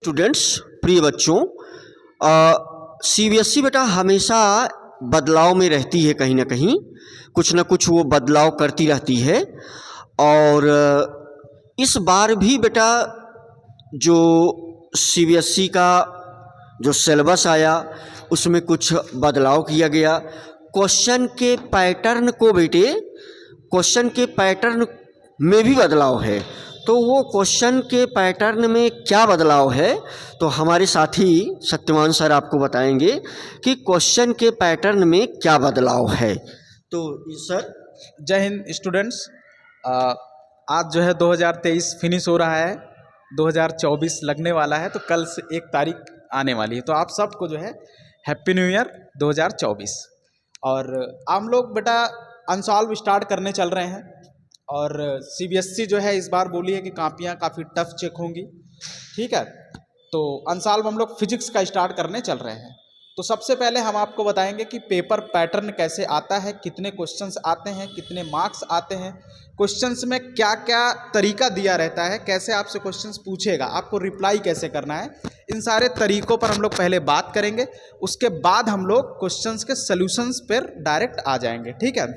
Students, प्रिय बच्चों, CBSE बेटा हमेशा बदलाव में रहती है। कहीं ना कहीं कुछ ना कुछ वो बदलाव करती रहती है। और इस बार भी बेटा जो सीबीएसई का जो सिलेबस आया उसमें कुछ बदलाव किया गया। क्वेश्चन के पैटर्न में भी बदलाव है। तो वो क्वेश्चन के पैटर्न में क्या बदलाव है तो हमारे साथी सत्यमान सर आपको बताएंगे कि क्वेश्चन के पैटर्न में क्या बदलाव है। तो सर, जय हिंद स्टूडेंट्स। आज जो है 2023 फिनिश हो रहा है, 2024 लगने वाला है। तो कल से 1 तारीख आने वाली है। तो आप सबको जो है हैप्पी न्यू ईयर 2024। और हम लोग बेटा अनसॉल्व स्टार्ट करने चल रहे हैं। और सीबीएसई जो है इस बार बोली है कि कापियाँ काफ़ी टफ चेक होंगी। ठीक है, तो अनसॉल्व हम लोग फिजिक्स का स्टार्ट करने चल रहे हैं। तो सबसे पहले हम आपको बताएंगे कि पेपर पैटर्न कैसे आता है, कितने क्वेश्चंस आते हैं, कितने मार्क्स आते हैं, क्वेश्चंस में क्या क्या तरीका दिया रहता है, कैसे आपसे क्वेश्चंस पूछेगा, आपको रिप्लाई कैसे करना है। इन सारे तरीकों पर हम लोग पहले बात करेंगे। उसके बाद हम लोग क्वेश्चंस के सॉल्यूशंस पर डायरेक्ट आ जाएंगे। ठीक है,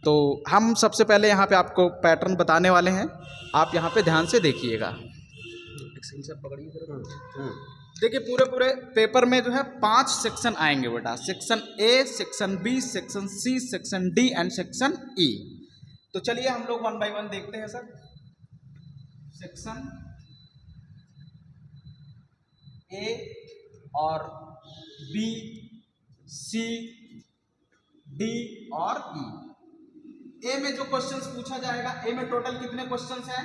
तो हम सबसे पहले यहाँ पे आपको पैटर्न बताने वाले हैं। आप यहाँ पे ध्यान से देखिएगा। देखिए, पूरे पेपर में जो है 5 सेक्शन आएंगे बेटा। Section A, section B, section C, section D and section E. तो चलिए हम लोग 1 बाय 1 देखते हैं सर। सेक्शन ए और बी, सी, डी और ई। ए में जो क्वेश्चंस पूछा जाएगा, ए में टोटल कितने क्वेश्चंस हैं?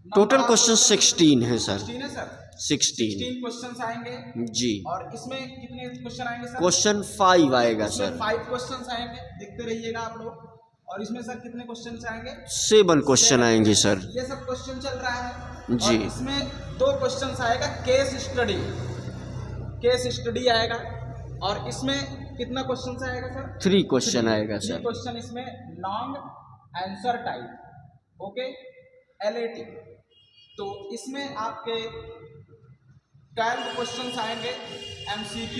टोटल क्वेश्चन 16 है सर। 16 है सर। 16 क्वेश्चंस आएंगे जी। और इसमें कितने क्वेश्चन आएंगे सर? क्वेश्चन 5 आएगा सर। 5 क्वेश्चंस आएंगे, देखते रहिएगा आप लोग। और इसमें सर कितने क्वेश्चंस आएंगे? 7 क्वेश्चन आएंगे सर। ये सब क्वेश्चन चल रहा है जी। और इसमें 2 क्वेश्चंस आएगा केस स्टडी आएगा। और इसमें कितना क्वेश्चन आएगा सर? 3 क्वेश्चन आएगा सर। क्वेश्चन इसमें long answer type, okay, LAT। तो इसमें आपके 12 क्वेश्चंस आएंगे MCQ।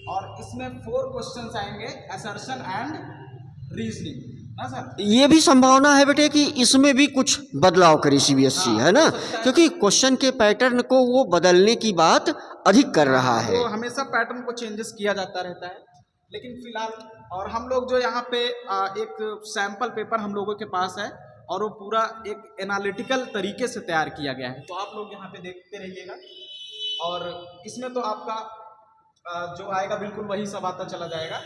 और इसमें 4 क्वेश्चंस आएंगे असर्शन एंड रीजनिंग ना सर। ये भी संभावना है बेटे कि इसमें भी कुछ बदलाव करे सीबीएसई, है ना, क्योंकि क्वेश्चन के पैटर्न को वो बदलने की बात अधिक कर रहा है। तो हमेशा पैटर्न को चेंजेस किया जाता रहता है। लेकिन फिलहाल और हम लोग जो यहाँ पे एक सैंपल पेपर हम लोगों के पास है और वो पूरा एक एनालिटिकल तरीके से तैयार किया गया है। तो आप लोग यहाँ पे देखते रहिएगा। और इसमें तो आपका जो आएगा बिल्कुल वही सब आता चला जाएगा,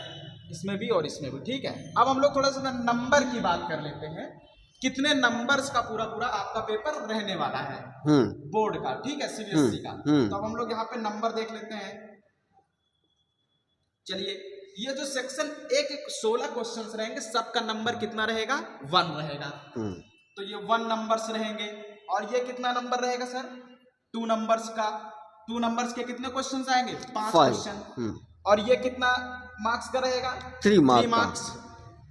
इसमें भी और इसमें भी। ठीक है, अब हम लोग थोड़ा सा नंबर की बात कर लेते हैं। कितने नंबर्स का पूरा आपका पेपर रहने वाला है बोर्ड का, ठीक है, सीबीएसई का। तो अब हम लोग यहाँ पे नंबर देख लेते हैं। चलिए, ये जो सेक्शन एक 16 क्वेश्चंस रहेंगे, सबका नंबर कितना रहेगा? 1 रहेगा। तो ये 1 नंबर्स रहेंगे। और ये कितना नंबर रहेगा सर? 2 नंबर्स का। 2 नंबर्स के कितने क्वेश्चंस आएंगे? 5 क्वेश्चन। और ये कितना मार्क्स का रहेगा? 3 मार्क्स।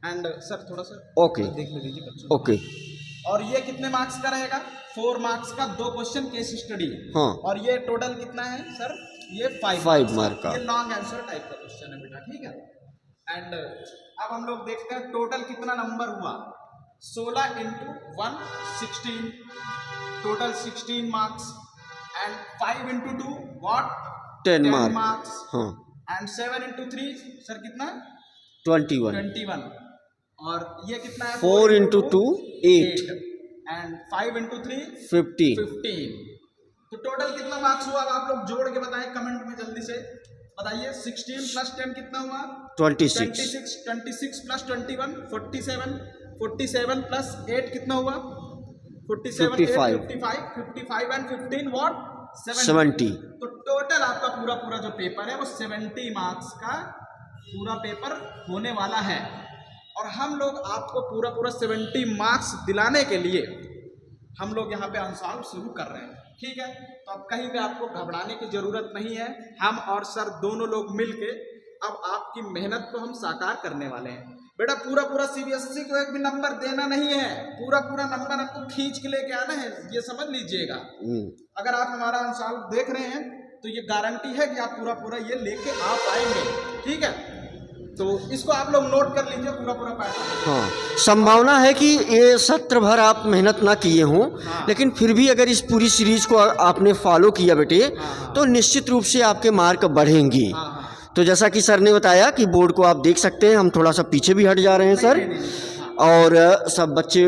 एंड सर थोड़ा सा ओके देख लीजिए बच्चों। ओके। और ये कितने मार्क्स का रहेगा? 4 मार्क्स का 2 क्वेश्चन केस स्टडी। हाँ। और ये टोटल कितना है सर? ये 5 मार्क का। ये लॉन्ग आंसर टाइप का क्वेश्चन है बेटा। ठीक है। एंड अब हम लोग देखते हैं टोटल कितना नंबर हुआ। 16 × 1 16, total 16 marks. And 5 × 2 what? 10 marks. हाँ। एंड 7 × 3 सर कितना? 21। और ये कितना है? 4 × 2 8 एंड 5 × 3 15। तो टोटल कितना मार्क्स हुआ? अब आप लोग जोड़ के बताएं कमेंट में, जल्दी से बताइए। 16 + 10 कितना हुआ? 26। 26 + 21 47। 47 + 8 कितना हुआ? 47 55 एंड 15 व्हाट? 70। तो टोटल आपका पूरा जो पेपर है वो 70 मार्क्स का पूरा पेपर होने वाला है। और हम लोग आपको पूरा 70 मार्क्स दिलाने के लिए हम लोग यहाँ पे अनसॉल्व शुरू कर रहे हैं। ठीक है, तो अब कहीं पे आपको घबराने की जरूरत नहीं है। हम और सर दोनों लोग मिलके अब आपकी मेहनत को हम साकार करने वाले हैं। बेटा पूरा पूरा सीबीएसई को एक भी नंबर देना नहीं है, पूरा पूरा नंबर आपको खींच के लेके आना है, ये समझ लीजिएगा। अगर आप हमारा अंशाल देख रहे हैं तो ये गारंटी है कि आप पूरा पूरा ये लेके आ पाएंगे, ठीक है। तो इसको आप लोग नोट कर लीजिए पूरा पूरा पैटर्न। हाँ, संभावना है कि ये सत्र भर आप मेहनत ना किए हों, हाँ। लेकिन फिर भी अगर इस पूरी सीरीज को आपने फॉलो किया बेटे, हाँ। तो निश्चित रूप से आपके मार्क बढ़ेंगे। हाँ। तो जैसा कि सर ने बताया कि बोर्ड को आप देख सकते हैं, हम थोड़ा सा पीछे भी हट जा रहे हैं सर, और सब बच्चे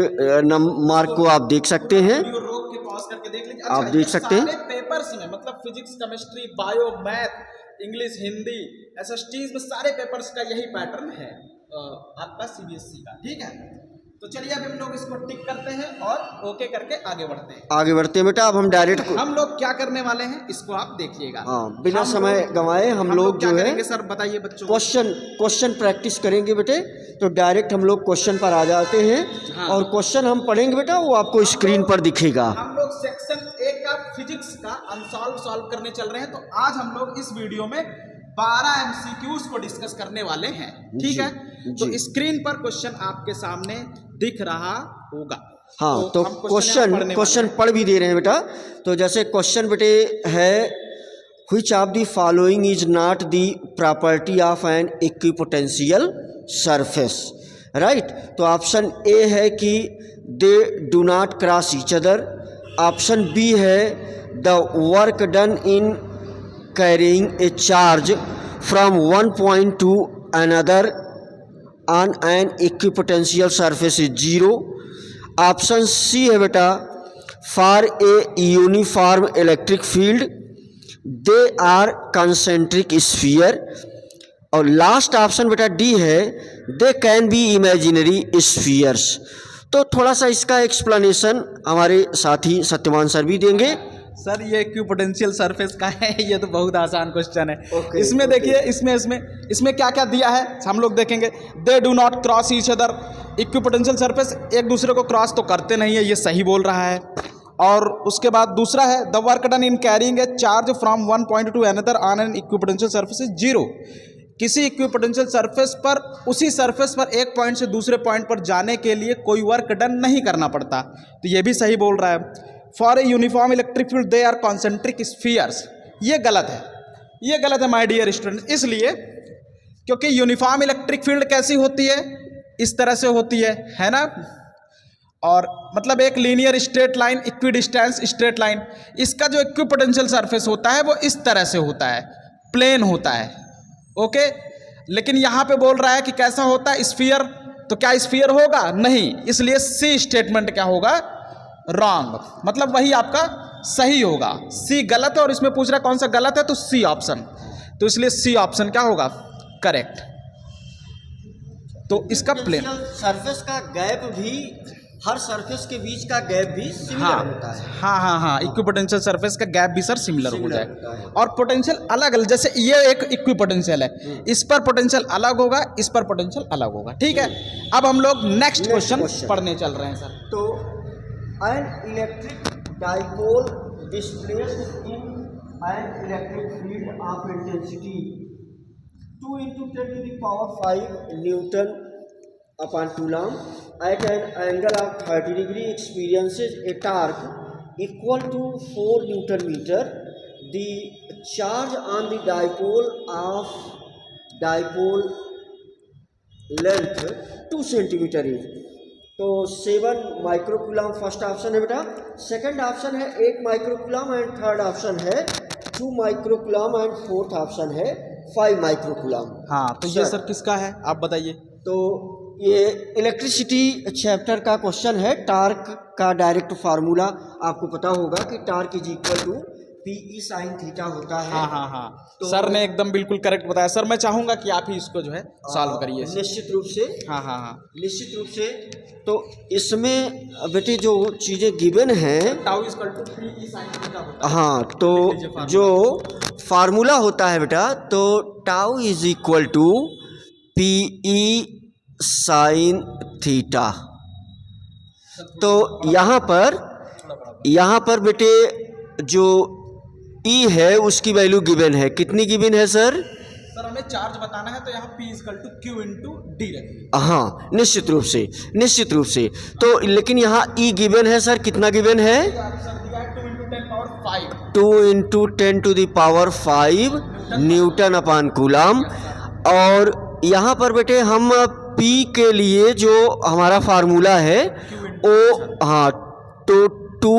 मार्क को आप देख सकते हैं, रोक के पॉज करके देख लीजिए। आप देख सकते हैं। सारे पेपर्स में मतलब physics, chemistry, bio, math, English, Hindi, SSTs में सारे पेपर्स का यही पैटर्न है आपका सीबीएसई का, ठीक है। तो चलिए अब हम लोग इसको टिक करते हैं और ओके करके आगे बढ़ते हैं। आगे बढ़ते हैं बेटा। अब हम डायरेक्ट हम लोग क्या करने वाले हैं इसको आप देखिएगा। हाँ, बिना समय गंवाए हम लोग जो है सर बताइए बच्चों को। क्वेश्चन प्रैक्टिस करेंगे बेटे। तो डायरेक्ट हम लोग क्वेश्चन पर आ जाते हैं। हाँ। और क्वेश्चन हम पढ़ेंगे बेटा, वो आपको स्क्रीन पर दिखेगा। हम लोग सेक्शन 1 का फिजिक्स का अनसॉल्व सॉल्व करने चल रहे हैं। तो आज हम लोग इस वीडियो में 12 एमसीक्यूज को डिस्कस करने वाले हैं, ठीक है। तो स्क्रीन पर क्वेश्चन आपके सामने दिख रहा होगा। हाँ, तो क्वेश्चन पढ़ भी दे रहे हैं बेटा। तो जैसे क्वेश्चन बेटे है, which of the following is not the property of an equipotential surface, right. तो ऑप्शन ए है कि they do not cross each other. Option B है the work done in carrying a charge from one point to another on an equipotential surface is 0. Option C है बेटा, for a uniform electric field they are concentric sphere. और last option बेटा D है, they can be imaginary spheres. तो थोड़ा सा इसका explanation हमारे साथी सत्यवान सर भी देंगे। सर ये इक्विपोटेंशियल सरफेस का है, ये तो बहुत आसान क्वेश्चन है। Okay, इसमें देखिए इसमें क्या क्या दिया है हम लोग देखेंगे। दे do not cross each other. Equipotential surface एक दूसरे को क्रॉस तो करते नहीं है, ये सही बोल रहा है। और उसके बाद दूसरा है the work done in carrying a charge from one point to another on an equipotential surface is 0। किसी इक्विपोटेंशियल सरफेस पर, उसी सरफेस पर एक पॉइंट से दूसरे पॉइंट पर जाने के लिए कोई वर्क डन नहीं करना पड़ता, तो ये भी सही बोल रहा है। For a uniform electric field they are concentric spheres, ये गलत है, ये गलत है माय डियर स्टूडेंट। इसलिए क्योंकि यूनिफॉर्म इलेक्ट्रिक फील्ड कैसी होती है, इस तरह से होती है ना। और मतलब एक linear straight line, equidistance straight line, इसका जो इक्विपोटेंशियल सरफेस होता है वो इस तरह से होता है, प्लेन होता है, ओके। लेकिन यहाँ पे बोल रहा है कि कैसा होता है, स्फीयर। तो क्या स्फीयर होगा? नहीं, इसलिए सी स्टेटमेंट क्या होगा, रॉन्ग। मतलब वही आपका सही होगा, सी गलत है। और इसमें पूछ रहा है कौन सा गलत है, तो सी ऑप्शन। तो इसलिए सी ऑप्शन क्या होगा, करेक्ट। तो इसका प्लेन सरफेस का गैप भी, हर सरफेस के बीच का गैप भी सिमिलर होता है। हाँ, इक्विपोटेंशियल सरफेस का गैप भी सर सिमिलर हो जाएगा। और पोटेंशियल अलग अलग, जैसे ये एक इक्विपोटेंशियल है, इस पर पोटेंशियल अलग होगा, इस पर पोटेंशियल अलग होगा, ठीक है। अब हम लोग नेक्स्ट क्वेश्चन पढ़ने चल रहे हैं सर। तो an electric dipole displaced in an electric field of intensity 2 into 10 to the power 5 Newton upon Coulomb at an angle of 30 degree experiences a torque equal to 4 Newton meter. The charge on the dipole of dipole length 2 centimeter is। तो 7 microcoulomb first option है बेटा। Second option है 8 microcoulomb and third option है 2 microcoulomb and fourth option है 5 microcoulomb. हाँ, तो ये sir किसका है आप बताइए। तो ये इलेक्ट्रिसिटी चैप्टर का क्वेश्चन है। टार्क का डायरेक्ट फार्मूला आपको पता होगा कि torque is equal to P E sine theta होता है। हाँ। तो सर ने एकदम बिल्कुल करेक्ट बताया। सर मैं चाहूंगा कि आप ही इसको जो है सॉल्व करिए। निश्चित रूप से। हाँ, निश्चित रूप से। तो इसमें बेटे जो चीज़ें गिवन हैं, tau is equal to P E sine theta होता है। हाँ, तो जो फार्मूला होता है बेटा, तो tau is equal to P E sine theta. तो यहाँ पर बेटे जो ई है उसकी वैल्यू गिवन है। कितनी गिवन है सर? सर हमें चार्ज बताना है तो यहाँ P equal to Q into D रखिए। हाँ, निश्चित रूप से, निश्चित रूप से। तो लेकिन यहाँ E गिवन है सर, कितना गिवन है? सर दिया है 2 into 10 power 5। 2 into 10 to the power 5 newton upon coulomb. और यहाँ पर बेटे हम P के लिए जो हमारा फार्मूला है वो, हाँ, तो 2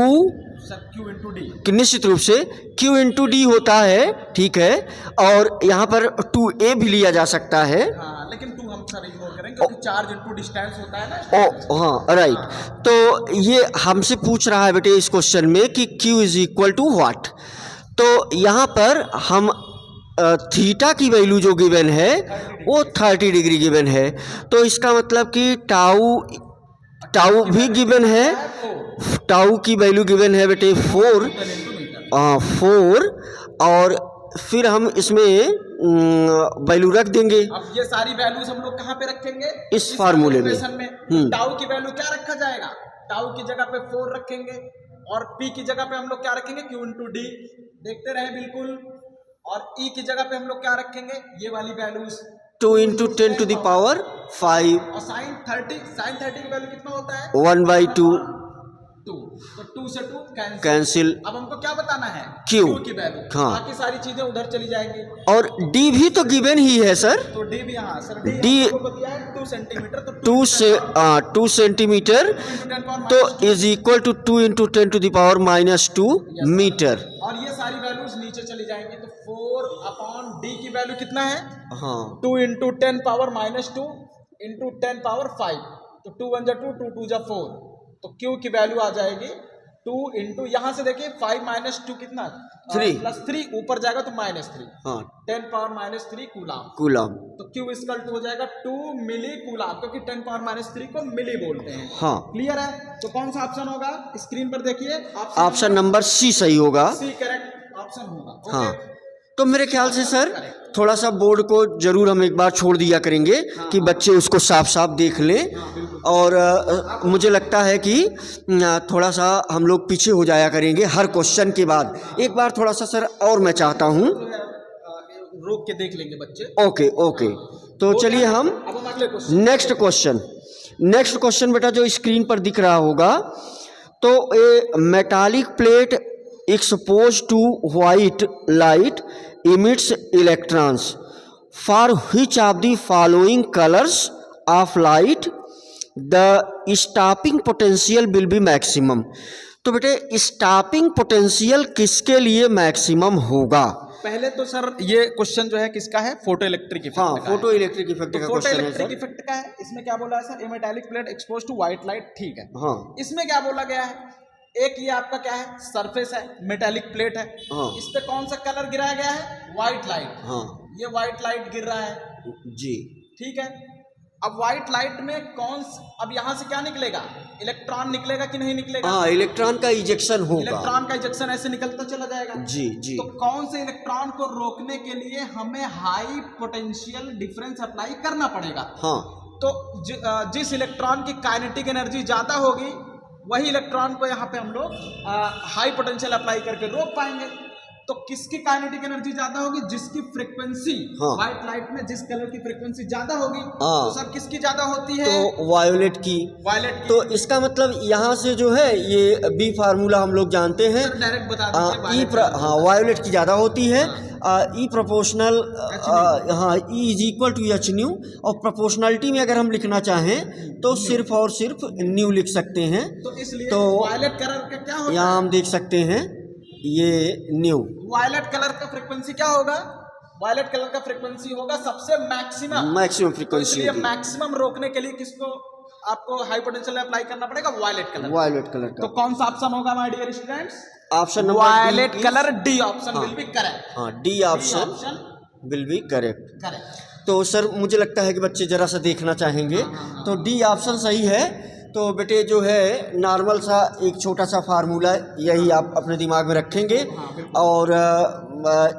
सर Q इंटू डी, कि निश्चित रूप से Q इंटू डी होता है, ठीक है। और यहाँ पर 2A भी लिया जा सकता है। हाँ, लेकिन 2 हम सर इग्नोर करेंगे क्योंकि चार्ज इंटू डिस्टेंस होता है ना। ओ हाँ, राइट। तो ये हमसे पूछ रहा है बेटे इस क्वेश्चन में कि Q is equal to what. तो यहाँ पर हम थीटा की वैल्यू जो गिवन है वो 30 डिग्री गिवन है। तो इसका मतलब कि टाउ भी गिवन है, टाउ की वैल्यू गिवन है बेटे 4, 4। और फिर हम इसमें वैल्यू रख देंगे। अब ये सारी वैल्यूज हम लोग कहाँ पे रखेंगे? इस फार्मूले में। टाउ की वैल्यू क्या रखा जाएगा? टाउ की जगह पे 4 रखेंगे और P की जगह पे हम लोग क्या रखेंगे? Q into D. देखते रहे बिल्कुल। और E की जगह पे हम लोग क्या रखेंगे? ये वाली values 2 into 10 to the power 5। और साइन 30 की वैल्यू कितना होता है? 1/2। 2, तो 2 से 2 कैंसिल। अब हमको क्या बताना है? Q की वैल्यू। हाँ, बाकी सारी चीजें उधर चली जाएंगी। और D भी तो गिवन ही है सर। तो D भी, हाँ सर, D हमको दिया है 2 सेंटीमीटर, तो 2 सेंटीमीटर, तो is equal to 2 into 10 to the power -2 metre. और ये सारी वैल्यूज नीचे चली जाएंगी। तो 4 अपॉन D की वैल्यू कितना है? हाँ, 2 इंटू 10 पावर -2 इंटू 10 पावर 5। तो 2 1 जा 2, 2 2 जा 4। तो Q की वैल्यू आ जाएगी 2 इंटू, यहाँ से देखिए 5 - 2 कितना? 3 प्लस 3 ऊपर जाएगा तो -3। हाँ, 10 पावर -3 कूलम। कूलम। तो Q इक्वल टू हो जाएगा 2 मिली कूलम, क्योंकि 10 पावर -3 को मिली बोलते हैं। हाँ, क्लियर है? तो कौन सा ऑप्शन होगा? स्क्रीन पर देखिए, ऑप्शन नंबर C सही होगा। C करेक्ट ऑप्शन होगा। हाँ, तो मेरे ख्याल से सर थोड़ा सा बोर्ड को जरूर हम एक बार छोड़ दिया करेंगे कि बच्चे उसको साफ साफ देख लें। और मुझे लगता है कि थोड़ा सा हम लोग पीछे हो जाया करेंगे हर क्वेश्चन के बाद। एक बार थोड़ा सा सर और मैं चाहता हूँ, रोक के देख लेंगे बच्चे। Okay okay. तो चलिए हम नेक्स्ट क्वेश्चन बेटा जो स्क्रीन पर दिख रहा होगा, तो a metallic plate expose to white light emits electrons for which of the following colors of light the stopping potential will be maximum। तो बेटे स्टॉपिंग पोटेंशियल किसके लिए मैक्सिमम होगा? पहले तो सर ये क्वेश्चन जो है किसका है? Photo electric effect. हाँ, फोटो इलेक्ट्रिक इफेक्ट का क्वेश्चन है सर। फोटो इलेक्ट्रिक इफेक्ट का है। इसमें क्या बोला है sir? A metallic plate expose to white light, ठीक है। हाँ, इसमें क्या बोला गया है? एक ये आपका क्या है? सरफेस है, मेटालिक प्लेट है। हाँ, इस पे कौन सा कलर गिराया गया है? White light. हाँ, ये व्हाइट लाइट गिर रहा है जी, ठीक है। अब व्हाइट लाइट में अब यहाँ से क्या निकलेगा? इलेक्ट्रॉन निकलेगा कि नहीं निकलेगा? हाँ, इलेक्ट्रॉन का इजेक्शन होगा। इलेक्ट्रॉन का इजेक्शन ऐसे निकलता चला जाएगा। जी जी। तो कौन से इलेक्ट्रॉन को रोकने के लिए हमें हाई पोटेंशियल डिफरेंस अप्लाई करना पड़ेगा? हाँ, तो जिस इलेक्ट्रॉन की काइनेटिक एनर्जी ज्यादा होगी वही इलेक्ट्रॉन को यहाँ पे हम लोग हाई पोटेंशियल अप्लाई करके रोक पाएंगे। तो किसकी काइनेटिक एनर्जी ज्यादा होगी? जिसकी फ्रीक्वेंसी व्हाइट लाइट में जिस कलर की फ्रीक्वेंसी ज्यादा होगी, तो सर किसकी ज्यादा होती है? तो वायोलेट की। तो इसका मतलब यहाँ से जो है ये बी फार्मूला हम लोग जानते हैं। डायरेक्ट बता दीजिए। हाँ, वायोलेट की ज़्यादा होती है। ई प्रोपोर्शनल, हाँ, E is equal to h nu. और प्रोपोर्शनलिटी में अगर हम लिखना चाहें तो सिर्फ और सिर्फ न्यू लिख सकते हैं। तो इसलिए तो वायलेट कलर का क्या होगा? यहाँ हम देख सकते हैं ये न्यू। वायलेट कलर का फ्रीक्वेंसी क्या होगा? वायलेट कलर का फ्रीक्वेंसी होगा सबसे मैक्सिमम फ्रीक्वेंसी। इसलिए मैक्सिमम रोकने के लिए किसको आपको हाई पोटेंशियल अप्लाई करना पड़ेगा? वायलेट कलर का। तो कौन सा ऑप्शन होगा my dear students? Option number violet colour D option will be correct. हाँ, D option will be correct. तो सर मुझे लगता है कि बच्चे जरा सा देखना चाहेंगे। तो डी ऑप्शन सही है। तो बेटे जो है नॉर्मल सा एक छोटा सा फार्मूला यही आप अपने दिमाग में रखेंगे। और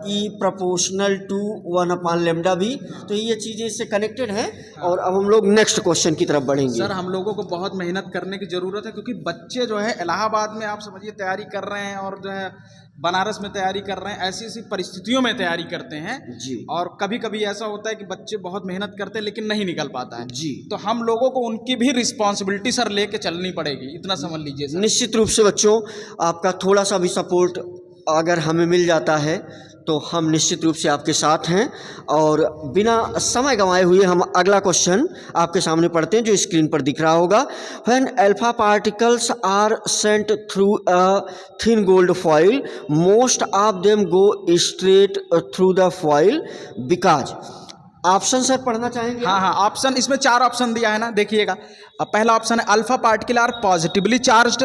ई प्रोपोर्शनल टू 1/λ भी, तो ये चीज़ें इससे कनेक्टेड हैं। और अब हम लोग नेक्स्ट क्वेश्चन की तरफ बढ़ेंगे। सर हम लोगों को बहुत मेहनत करने की ज़रूरत है, क्योंकि बच्चे जो है इलाहाबाद में आप समझिए तैयारी कर रहे हैं और जो है बनारस में तैयारी कर रहे हैं, ऐसी ऐसी परिस्थितियों में तैयारी करते हैं जी और कभी कभी ऐसा होता है कि बच्चे बहुत मेहनत करते हैं लेकिन नहीं निकल पाता है। जी। तो हम लोगों को उनकी भी रिस्पॉन्सिबिलिटी सर लेके चलनी पड़ेगी, इतना समझ लीजिए सर। निश्चित रूप से बच्चों, आपका थोड़ा सा भी सपोर्ट अगर हमें मिल जाता है तो हम निश्चित रूप से आपके साथ हैं। और बिना समय गंवाए हुए हम अगला क्वेश्चन आपके सामने पढ़ते हैं जो स्क्रीन पर दिख रहा होगा। When alpha particles are sent through a thin gold foil, most of them go straight through the foil because. Option sir पढ़ना चाहेंगे? हाँ हाँ, ऑप्शन इसमें 4 ऑप्शन दिया है ना, देखिएगा। अब पहला ऑप्शन है alpha particle are positively charged,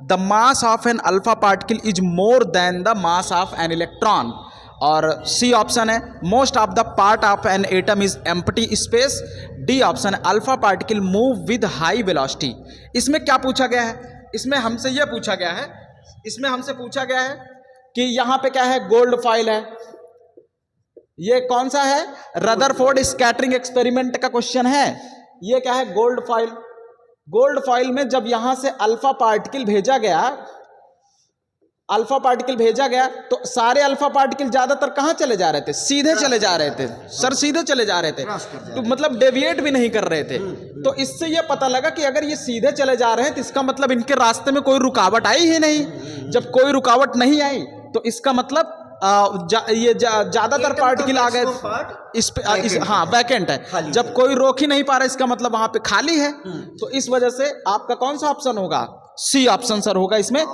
the mass of an alpha particle is more than the mass of an electron. और सी ऑप्शन है most of the part of an atom is empty space. D option है alpha particle move with high velocity. इसमें क्या पूछा गया है? इसमें हमसे यह पूछा गया है, इसमें हमसे पूछा गया है कि यहाँ पे क्या है, गोल्ड फॉइल है। ये कौन सा है? रदरफोर्ड स्कैटरिंग एक्सपेरिमेंट का क्वेश्चन है। ये क्या है? Gold foil. गोल्ड फॉइल में जब यहां से अल्फा पार्टिकल भेजा गया तो सारे अल्फा पार्टिकल ज्यादातर कहां चले जा रहे थे? सीधे चले जा रहे थे सर, सीधे चले जा रहे थे, तो मतलब डेविएट भी नहीं कर रहे थे। तो इससे यह पता लगा कि अगर ये सीधे चले जा रहे हैं तो इसका मतलब इनके रास्ते में कोई रुकावट आई ही नहीं। जब कोई रुकावट नहीं आई तो इसका मतलब ज्यादातर पार्टिकल आ गए इस पे, हाँ वैकेंट है। जब कोई रोक ही नहीं पा रहा इसका मतलब वहां पे खाली है। तो इस वजह से आपका कौन सा ऑप्शन होगा? सी ऑप्शन सर होगा इसमें।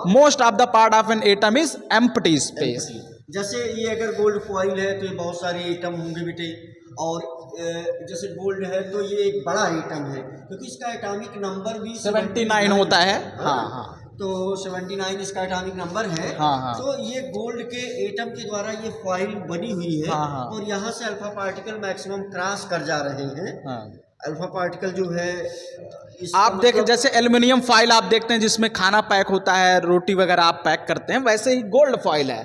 Most of the part of an atom is empty space. जैसे ये अगर गोल्ड फॉइल है तो ये बहुत सारे एटम होंगे बेटे, और जैसे गोल्ड है तो ये एक बड़ा एटम है क्योंकि इसका एटॉमिक नंबर भी 79 होता है। हाँ हाँ, तो 79 इसका एटॉमिक नंबर है। हाँ हाँ। तो ये गोल्ड के एटम के द्वारा ये फॉइल बनी हुई है। हाँ हाँ। और यहाँ से अल्फा पार्टिकल मैक्सिमम क्रॉस कर जा रहे हैं। हाँ। अल्फा पार्टिकल जो है आप देखें जैसे एल्युमिनियम फॉइल आप देखते हैं जिसमें खाना पैक होता है, रोटी वगैरह आप पैक करते हैं, वैसे ही गोल्ड फॉइल है।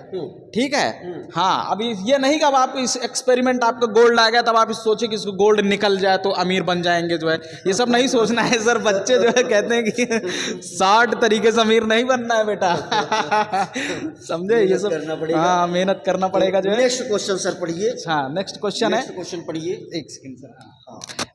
ठीक है। हाँ, अभी ये नहीं कि अब आप इस एक्सपेरिमेंट आपको गोल्ड आ गया तब आप सोचे कि इसको गोल्ड निकल जाए तो अमीर बन जाएंगे, जो है ये सब नहीं सोचना है सर। बच्चे जो है कहते हैं कि 60 तरीके से अमीर नहीं बनना है बेटा। समझे? ये सब करना पड़ेगा। हाँ, मेहनत करना पड़ेगा जो है। नेक्स्ट क्वेश्चन सर पढ़िए। हाँ, नेक्स्ट क्वेश्चन है, क्वेश्चन पढ़िए। एक सेकंड सर।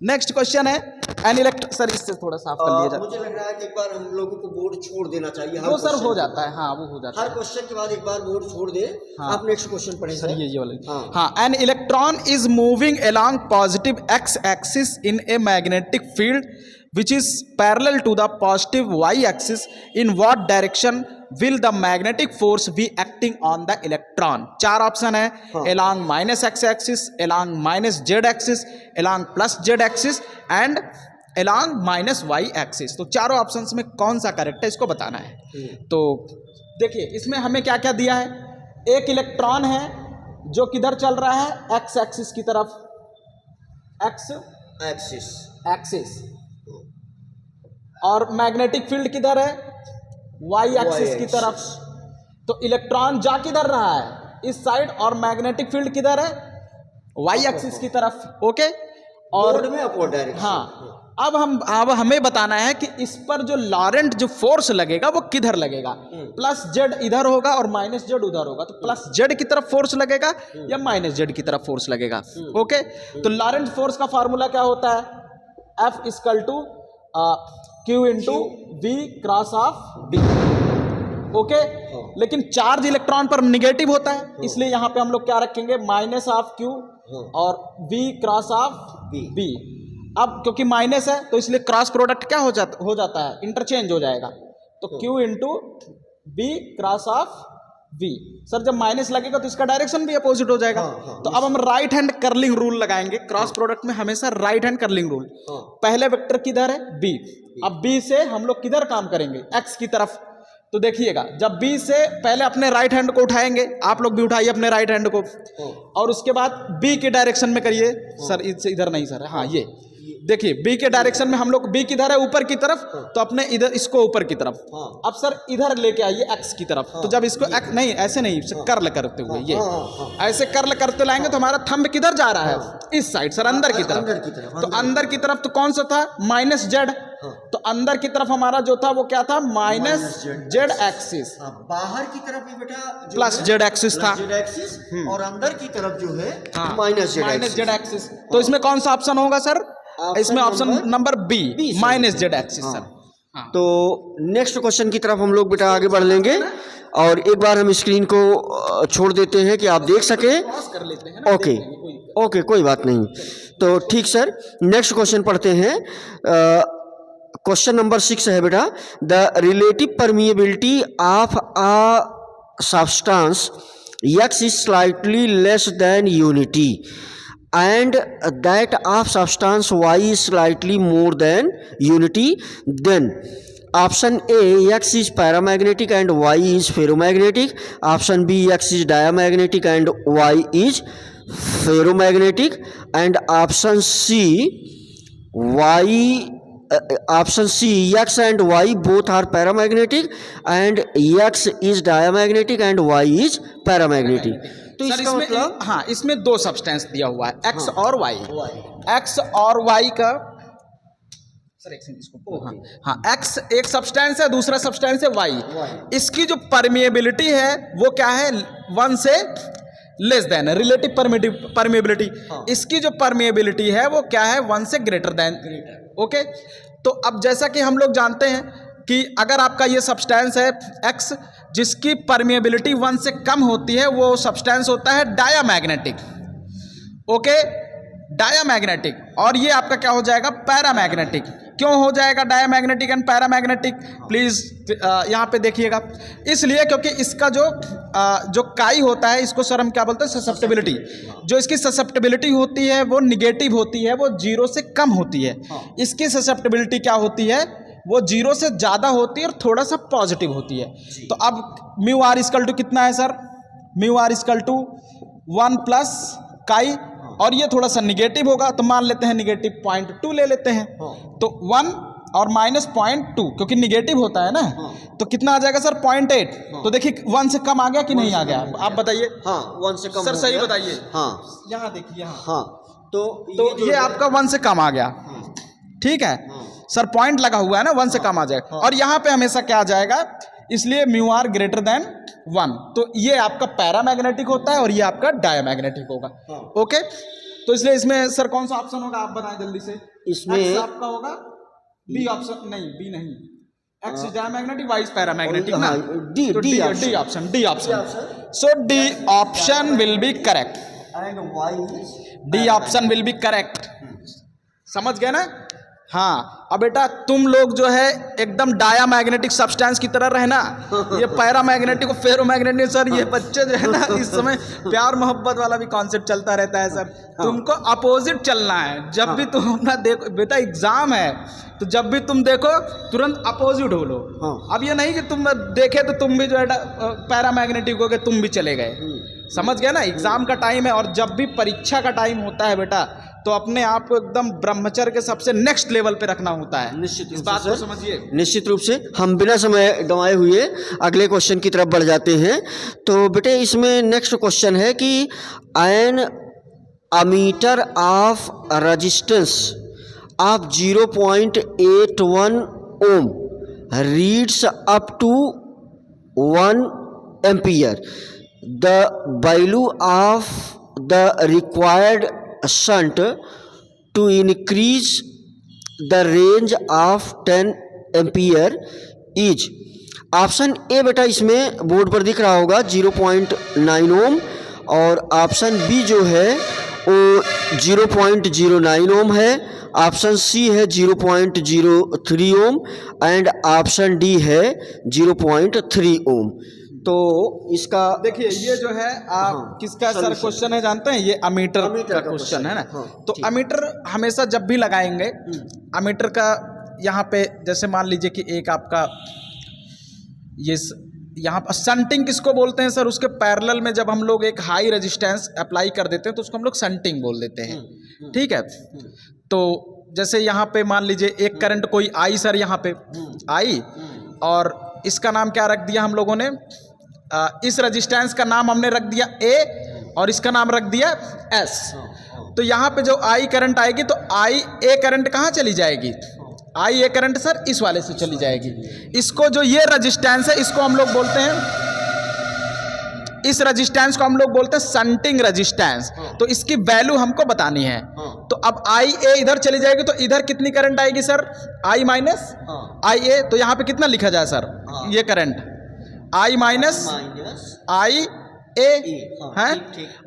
नेक्स्ट क्वेश्चन है एन इलेक्ट्रॉन। सर इससे थोड़ा साफ कर लिया जाए। मुझे लग रहा है कि एक बार हम लोगों को बोर्ड छोड़ देना चाहिए। वो सर हो जाता है। हाँ, वो हो जाता है। हर क्वेश्चन के बाद एक बार बोर्ड छोड़ दे। हाँ। आप नेक्स्ट क्वेश्चन पढ़ें सर। ये वाले। हाँ, an electron is moving along positive x axis in a magnetic field which is parallel to the positive y-axis. In what direction will the magnetic force be acting on the electron? 4 option है। along minus x axis, along minus z axis, along plus z axis and along minus y axis। तो चारों options में कौन सा correct है इसको बताना है। तो देखिए इसमें हमें क्या क्या दिया है। एक इलेक्ट्रॉन है जो किधर चल रहा है? एक्स एक्सिस की तरफ। X axis. और मैग्नेटिक फील्ड किधर है? वाई एक्सिस की तरफ। तो इलेक्ट्रॉन जा किधर रहा है? इस साइड। और मैग्नेटिक फील्ड किधर है? वाई एक्सिस की तरफ। ओके। और में अपवर्ड डायरेक्शन। हाँ, अब हमें बताना है कि इस पर जो लॉरेंट जो फोर्स लगेगा वो किधर लगेगा। प्लस जेड इधर होगा और माइनस जेड उधर होगा, तो प्लस जेड की तरफ फोर्स लगेगा या माइनस जेड की तरफ फोर्स लगेगा। ओके। तो लॉरेंट फोर्स का फॉर्मूला क्या होता है? F equal to Q into V cross of D। Okay. लेकिन चार्ज इलेक्ट्रॉन पर निगेटिव होता है, इसलिए यहां पे हम लोग क्या रखेंगे? माइनस ऑफ Q और V क्रॉस ऑफ B। अब क्योंकि माइनस है तो इसलिए क्रॉस प्रोडक्ट क्या हो जाता है? इंटरचेंज हो जाएगा। तो Q into B cross of V। Sir जब माइनस लगेगा तो इसका डायरेक्शन भी अपोजिट हो जाएगा। तो अब हम राइट हैंड कर्लिंग रूल लगाएंगे। क्रॉस प्रोडक्ट में हमेशा राइट हैंड कर्लिंग रूल। पहले वेक्टर किधर है? B। अब B से हम लोग किधर काम करेंगे? X की तरफ। तो देखिएगा जब B से पहले अपने राइट हैंड को उठाएंगे, आप लोग भी उठाइए अपने राइट हैंड को, और उसके बाद B के डायरेक्शन में करिए। सर इससे इधर नहीं सर। हाँ, ये देखिए B के डायरेक्शन में हम लोग, B किधर है? ऊपर की तरफ। तो अपने इधर इसको ऊपर की तरफ। अब सर इधर लेके आइए X की तरफ। तो जब इसको नहीं, ऐसे नहीं, कर्ल करते हुए ये ऐसे कर्ल करते लाएंगे तो हमारा थंब किधर जा रहा है? इस साइड सर, अंदर की तरफ। तो अंदर की तरफ तो कौन सा था? Minus Z. हाँ। तो अंदर की तरफ हमारा जो था वो क्या था, माइनस जेड एक्सिस, बाहर की तरफ भी बेटा प्लस जेड एक्सिस था, जेड एक्सिस, और अंदर की तरफ जो है हाँ, माइनस जेड एक्सिस। तो इसमें कौन सा ऑप्शन होगा सर, इसमें option number B, minus Z axis sir. तो नेक्स्ट क्वेश्चन की तरफ हम लोग बेटा आगे बढ़ लेंगे, और एक बार हम स्क्रीन को छोड़ देते हैं कि आप देख सकें। कर लेते हैं ना, ओके ओके, कोई बात नहीं। तो ठीक सर, नेक्स्ट क्वेश्चन पढ़ते हैं। क्वेश्चन नंबर 6 है बेटा, the relative permeability of a substance X is slightly less than unity and that of substance Y is slightly more than unity, then option A, X is paramagnetic and Y is ferromagnetic, option B, X is diamagnetic and Y is ferromagnetic, and option C, X and Y both are paramagnetic and X is diamagnetic and Y is paramagnetic। तो sir इसका मतलब हाँ, इसमें दो substance दिया हुआ है, x और वाई। एक्स और वाई का सर एक सेकंड इसको, हाँ एक्स एक सब्सटेंस है, दूसरा सब्सटेंस है वाई। इसकी जो परमिएबिलिटी है वो क्या है, 1 से लेस देन, रिलेटिव परमिएबिलिटी। इसकी जो परमिएबिलिटी है वो क्या है, 1 से ग्रेटर देन। ओके, तो अब जैसा कि हम लोग जानते हैं कि अगर आपका ये सब्सटेंस है एक्स, जिसकी परमिएबिलिटी 1 से कम होती है, वो सब्सटेंस होता है डायामैग्नेटिक। Okay, diamagnetic. और ये आपका क्या हो जाएगा, पैरामैग्नेटिक। क्यों हो जाएगा डायामैग्नेटिक एंड पैरामैग्नेटिक, प्लीज यहाँ पे देखिएगा। इसलिए क्योंकि इसका जो काई होता है, इसको सर हम क्या बोलते हैं, ससेप्टिबिलिटी। जो इसकी ससेप्टिबिलिटी होती है वो निगेटिव होती है, वो 0 से कम होती है। इसकी ससेप्टिबिलिटी क्या होती है, वो 0 से ज़्यादा होती है और थोड़ा सा पॉजिटिव होती है। तो अब म्यू आर इक्वल टू कितना है sir, mu r equal to 1 plus chi, और ये थोड़ा सा निगेटिव होगा तो मान लेते हैं निगेटिव 0.2 ले लेते हैं। तो 1 और माइनस 0.2, क्योंकि निगेटिव होता है ना, तो कितना आ जाएगा सर, 0.8। तो देखिए 1 से कम आ गया कि नहीं आ गया, आप बताइए। हाँ, 1 से कम सर सही बताइए। हाँ, यहाँ देखिए, हाँ, तो ये आपका 1 से कम आ गया, ठीक है सर, पॉइंट लगा हुआ है ना, 1 से कम आ जाएगा। और यहाँ पे हमेशा क्या आ जाएगा, इसलिए म्यू आर ग्रेटर देन 1। तो ये आपका पैरामैग्नेटिक होता है और ये आपका डायामैग्नेटिक होगा। ओके, तो इसलिए इसमें सर कौन सा ऑप्शन होगा, आप बताएं जल्दी से। इसमें X आपका होगा बी ऑप्शन, नहीं बी नहीं, X is diamagnetic, Y is paramagnetic ना, D option. So D option will be correct, D option will be correct. समझ गए ना। हाँ, अब बेटा तुम लोग जो है एकदम डायामैग्नेटिक सब्सटेंस की तरह रहना, ये पैरामैग्नेटिक और फेरोमैग्नेटिक। सर ये बच्चे जो है ना, इस समय प्यार मोहब्बत वाला भी कॉन्सेप्ट चलता रहता है सर। तुमको अपोजिट चलना है, जब भी तुम अपना देखो बेटा, एग्जाम है तो जब भी तुम देखो तुरंत अपोजिट हो लो। अब ये नहीं कि तुम देखे तो तुम भी जो है पैरामैग्नेटिक हो गए, तुम भी चले गए। समझ गए ना, एग्जाम का टाइम है, और जब भी परीक्षा का टाइम होता है बेटा, तो अपने आप को एकदम ब्रह्मचर्य के सबसे नेक्स्ट लेवल पे रखना होता है। निश्चित इस बात को समझिए। निश्चित रूप से हम बिना समय गंवाए हुए अगले क्वेश्चन की तरफ बढ़ जाते हैं। तो बेटे इसमें नेक्स्ट क्वेश्चन है कि an ammeter of resistance of 0.81 ohm reads up to 1 ampere, the value of the required shunt to increase the range of 10 ampere is। Option A बेटा इसमें बोर्ड पर दिख रहा होगा 0.9 ओम, और ऑप्शन बी जो है वो 0.09 ओम है, ऑप्शन सी है 0.03 ओम, एंड ऑप्शन डी है 0.3 ओम। तो इसका देखिए ये जो है आप किसका सर क्वेश्चन है जानते हैं, ये अमीटर का क्वेश्चन है ना। तो अमीटर हमेशा जब भी लगाएंगे, अमीटर का यहाँ पे जैसे मान लीजिए कि एक आपका ये यहाँ पर शंटिंग किसको बोलते हैं सर, उसके पैरेलल में जब हम लोग एक हाई रेजिस्टेंस अप्लाई कर देते हैं तो उसको हम लोग शंटिंग बोल देते हैं, ठीक है। तो जैसे यहाँ पे मान लीजिए एक करंट कोई आई सर, यहाँ पे आई, और इसका नाम क्या रख दिया हम लोगों ने, इस रेजिस्टेंस का नाम हमने रख दिया ए, और इसका नाम रख दिया एस। तो यहाँ पे जो आई करंट आएगी तो आई ए करंट कहाँ चली जाएगी, आई ये करंट सर इस वाले से चली जाएगी। इसको जो ये रजिस्टेंस है इसको हम लोग बोलते हैं, इस रजिस्टेंस को हम लोग बोलते हैं शंटिंग रजिस्टेंस। तो इसकी वैल्यू हमको बतानी है। तो अब आई ए इधर चली जाएगी तो इधर कितनी करंट आएगी सर, आई माइनस आई ए। तो यहाँ पे कितना लिखा जाए सर, ये करंट आई माइनस आई ए है।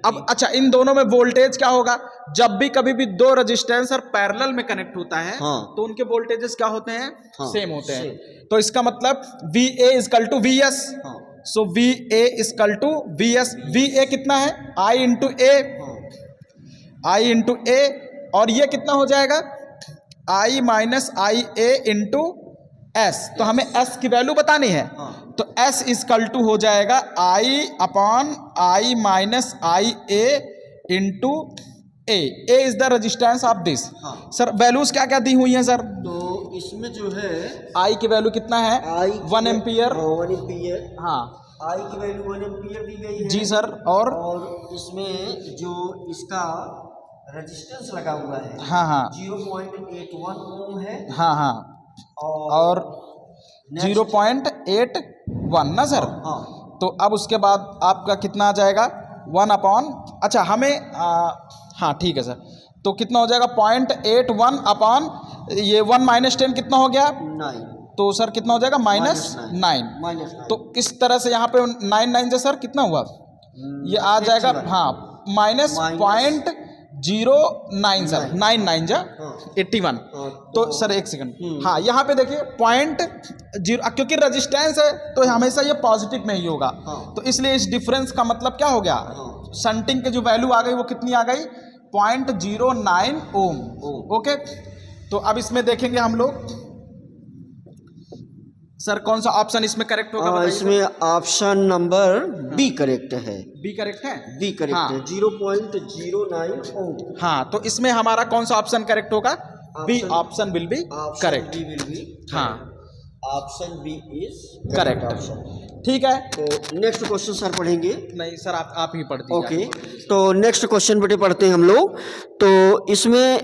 अब अच्छा, इन दोनों में वोल्टेज क्या होगा, जब भी कभी भी दो रजिस्टेंस सर पैरेलल में कनेक्ट होता है तो उनके वोल्टेजेस क्या होते हैं, सेम होते हैं। तो इसका मतलब V A equal to V S. So V A equal to V S. V A कितना है, आई इंटू ए, आई इंटू ए, और ये कितना हो जाएगा, आई minus I A into S. तो हमें एस की वैल्यू बतानी है। तो एस इजकल टू हो जाएगा I upon I minus I A into A. A is the resistance of this. Sir values क्या क्या दी हुई हैं सर, तो इसमें जो है आई की वैल्यू कितना है, आई 1 एम्पियर। 1 एम्पियर, हाँ आई की वैल्यू 1 एम्पियर दी गई है जी सर। और इसमें जो इसका रेजिस्टेंस लगा हुआ है, हाँ हाँ 0.81 ओम है। हाँ हाँ और 0.81 ना सर। तो अब उसके बाद आपका कितना आ जाएगा, 1 अपॉन, अच्छा हमें हाँ ठीक है सर। तो कितना हो जाएगा 0.81 अपॉन ये 1 माइनस 10 कितना हो गया, 9। तो सर कितना हो जाएगा -9। तो इस तरह से यहाँ पे 9 से सर कितना हुआ, ये आ जाएगा हाँ -0.09 सर, 9 जा 81। तो सर एक सेकंड, हाँ यहाँ पे देखिए 0.0, क्योंकि रेजिस्टेंस है तो हमेशा ये पॉजिटिव में ही होगा। तो इसलिए इस डिफरेंस का मतलब क्या हो गया, शंटिंग की जो वैल्यू आ गई वो कितनी आ गई, 0.09 ओम। ओके, तो अब इसमें देखेंगे हम लोग सर कौन सा ऑप्शन इसमें करेक्ट होगा। इसमें ऑप्शन नंबर बी करेक्ट है। बी करेक्ट है, बी करेक्ट है, 0.09 ओम। हाँ, तो इसमें हमारा कौन सा ऑप्शन करेक्ट होगा, B option will be correct. हाँ, ऑप्शन बी इज करेक्ट। ठीक है, तो नेक्स्ट क्वेश्चन सर पढ़ेंगे। नहीं सर आप ही पढ़ दीजिए। ओके, तो नेक्स्ट क्वेश्चन बेटे पढ़ते हैं हम लोग। तो इसमें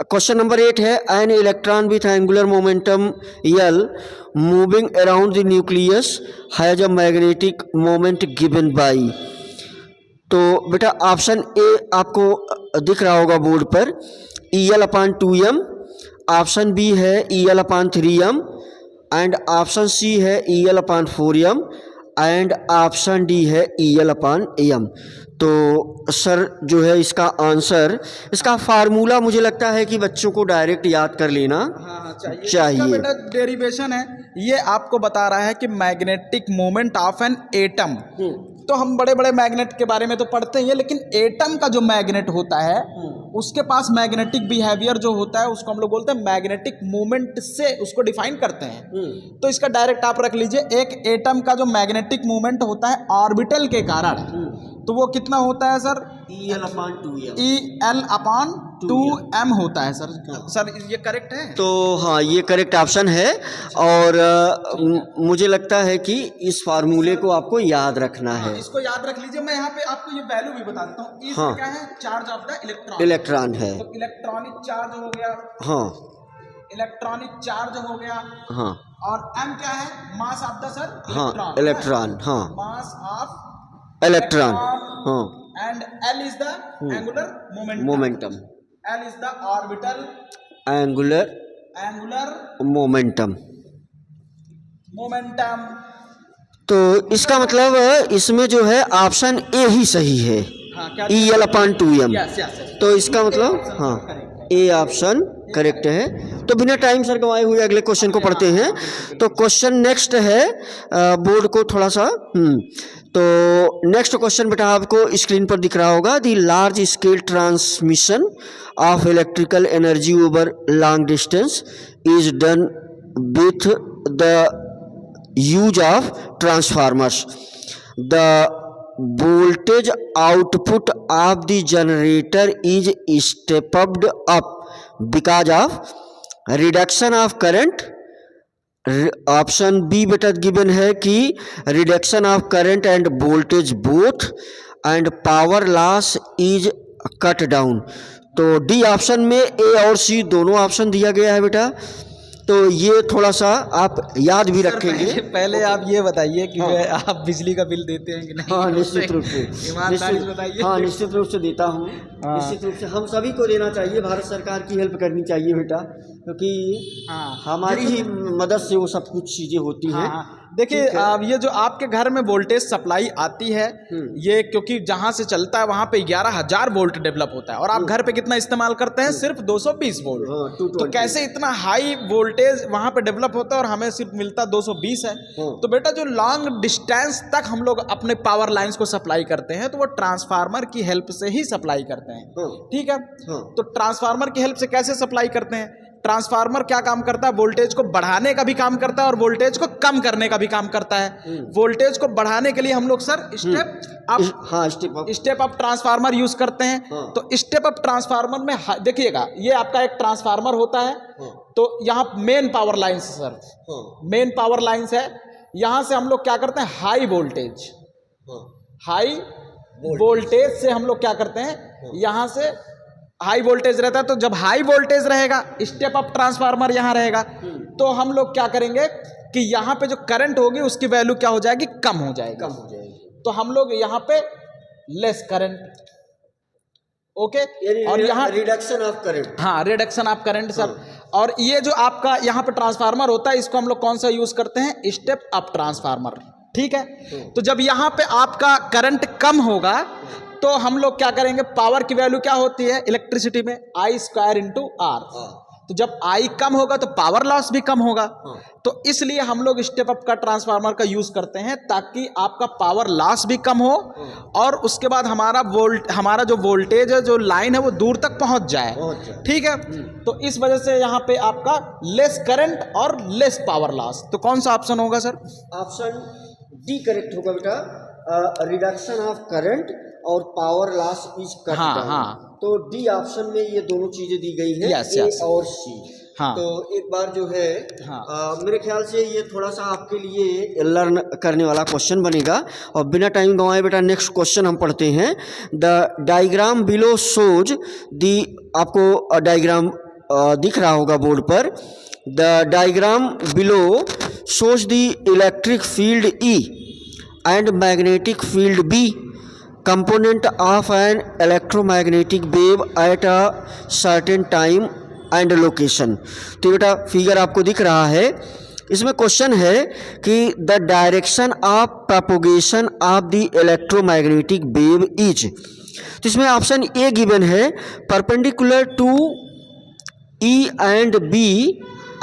क्वेश्चन नंबर 8 है, an electron with angular momentum L moving around the nucleus has a magnetic moment given by. तो बेटा ऑप्शन ए आपको दिख रहा होगा बोर्ड पर, EL/2m। ऑप्शन बी है EL/3m एंड ऑप्शन सी है EL/4m एंड ऑप्शन डी है EL/m। तो सर जो है इसका आंसर, इसका फार्मूला मुझे लगता है कि बच्चों को डायरेक्ट याद कर लेना चाहिए। इसका बेटा डेरिवेशन है, ये आपको बता रहा है कि magnetic moment of an atom. तो हम बड़े बड़े मैग्नेट के बारे में तो पढ़ते हैं, लेकिन एटम का जो मैग्नेट होता है उसके पास मैग्नेटिक बिहेवियर जो होता है उसको हम लोग बोलते हैं मैग्नेटिक मोमेंट से उसको डिफाइन करते हैं। तो इसका डायरेक्ट आप रख लीजिए, एक एटम का जो मैग्नेटिक मोमेंट होता है ऑर्बिटल के कारण, तो वो कितना होता है सर, EL/2m होता है सर। सर ये करेक्ट है। तो हाँ, ये करेक्ट ऑप्शन है। और मुझे लगता है कि इस फार्मूले को आपको याद रखना है। इसको याद रख लीजिए। मैं यहाँ पे आपको ये वैल्यू भी बता देता हूँ। हाँ, क्या है, charge of the electron. Electron है, तो इलेक्ट्रॉनिक चार्ज हो गया। हाँ, इलेक्ट्रॉनिक चार्ज हो गया। हाँ, और m क्या है, मास ऑफ द सर, हाँ, इलेक्ट्रॉन, हाँ, मास ऑफ इलेक्ट्रॉन, हाँ, and L is the angular momentum, L is the orbital angular momentum। तो इसका मतलब इसमें जो है ऑप्शन ए ही सही है, EL/2m। तो इसका मतलब हाँ, ए ऑप्शन करेक्ट है। तो बिना टाइम सर गंवाए हुए अगले क्वेश्चन को पढ़ते हैं। तो क्वेश्चन नेक्स्ट है, बोर्ड को थोड़ा सा तो नेक्स्ट क्वेश्चन बेटा आपको स्क्रीन पर दिख रहा होगा, the large scale transmission of electrical energy over long distance is done with the use of transformers. The voltage output of the generator is stepped up because of reduction of current। Option B बेटा given है कि reduction of current and voltage both and power loss is cut down. तो D option में A और सी दोनों option दिया गया है बेटा तो ये थोड़ा सा आप याद भी रखेंगे। पहले आप ये बताइए कि जो है आप बिजली का बिल देते हैं कि नहीं? हाँ, निश्चित रूप से, ईमानदारी से बताइए। हाँ, निश्चित रूप से देता हूँ। निश्चित रूप से हम सभी को देना चाहिए, भारत सरकार की हेल्प करनी चाहिए बेटा, क्योंकि हमारी ही मदद से वो सब कुछ चीज़ें होती हैं। देखिए अब ये जो आपके घर में वोल्टेज सप्लाई आती है, ये क्योंकि जहाँ से चलता है वहाँ पे 11,000 वोल्ट डेवलप होता है और आप घर पे कितना इस्तेमाल करते हैं? सिर्फ 220 वोल्ट। तो कैसे इतना हाई वोल्टेज वहाँ पे डेवलप होता है और हमें सिर्फ मिलता 220 है? तो बेटा जो लॉन्ग डिस्टेंस तक हम लोग अपने पावर लाइंस को सप्लाई करते हैं तो वो ट्रांसफार्मर की हेल्प से ही सप्लाई करते हैं, ठीक है? तो ट्रांसफार्मर की हेल्प से कैसे सप्लाई करते हैं? ट्रांसफार्मर क्या काम करता है? वोल्टेज को बढ़ाने का भी काम करता है और वोल्टेज को कम करने का भी काम करता है। वोल्टेज को बढ़ाने के लिए हम लोग sir step up transformer use करते हैं। तो स्टेप अप ट्रांसफार्मर में देखिएगा, ये आपका एक ट्रांसफार्मर होता है, तो यहाँ main power lines sir, main power lines है। यहाँ से हम लोग क्या करते हैं? हाई वोल्टेज से हम लोग क्या करते हैं? यहाँ से हाई वोल्टेज रहता है, तो जब हाई वोल्टेज रहेगा, स्टेप अप ट्रांसफार्मर यहाँ रहेगा, तो हम लोग क्या करेंगे कि यहाँ पे जो करंट होगी उसकी वैल्यू क्या हो जाएगी? कम हो जाएगी। तो हम लोग यहाँ पे लेस करंट, ओके, और यहाँ रिडक्शन ऑफ करंट। हाँ, रिडक्शन ऑफ करंट सर। और ये जो आपका यहाँ पे ट्रांसफार्मर होता है, इसको हम लोग कौन सा यूज करते हैं? स्टेप अप ट्रांसफार्मर, ठीक है? तो जब यहाँ पे आपका करंट कम होगा तो हम लोग क्या करेंगे? पावर की वैल्यू क्या होती है इलेक्ट्रिसिटी में? I² into R। तो जब I कम होगा तो पावर लॉस भी कम होगा। तो इसलिए हम लोग स्टेप अप का ट्रांसफार्मर का यूज करते हैं ताकि आपका पावर लॉस भी कम हो और उसके बाद हमारा जो वोल्टेज है, जो लाइन है, वो दूर तक पहुंच जाए, ठीक है? तो इस वजह से यहाँ पे आपका लेस करंट और लेस पावर लॉस। तो कौन सा ऑप्शन होगा सर? ऑप्शन डी करेक्ट होगा बेटा, रिडक्शन ऑफ करंट और power loss is cut down. तो डी ऑप्शन में ये दोनों चीजें दी गई हैं, ए और सी। तो एक बार जो है मेरे ख्याल से ये थोड़ा सा आपके लिए लर्न करने वाला क्वेश्चन बनेगा। और बिना टाइम गंवाए बेटा नेक्स्ट क्वेश्चन हम पढ़ते हैं। The diagram below shows the, आपको डायग्राम दिख रहा होगा बोर्ड पर। The diagram below shows the electric field E and magnetic field B, component of an electromagnetic wave at a certain time and location। तो बेटा फिगर आपको दिख रहा है, इसमें क्वेश्चन है कि the direction of propagation of the electromagnetic wave is. तो इसमें ऑप्शन ए गिवन है, perpendicular to E and B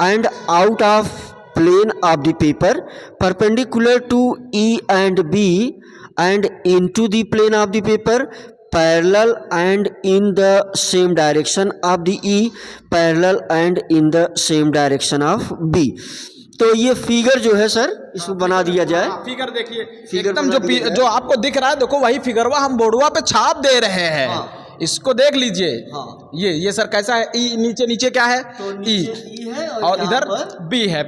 and out of plane of the paper, perpendicular to E and B and into the plane of the paper, parallel and in the same direction of the E, parallel and in the same direction of B। तो ये figure जो है sir, इसको बना दिया जाए। Figure देखिए, एकदम जो आपको दिख रहा है, देखो वही फिगर हम बोर्डवा पे छाप दे रहे हैं। इसको देख लीजिए। ये सर कैसा है? ई नीचे क्या है? तो ई है और इधर बी है।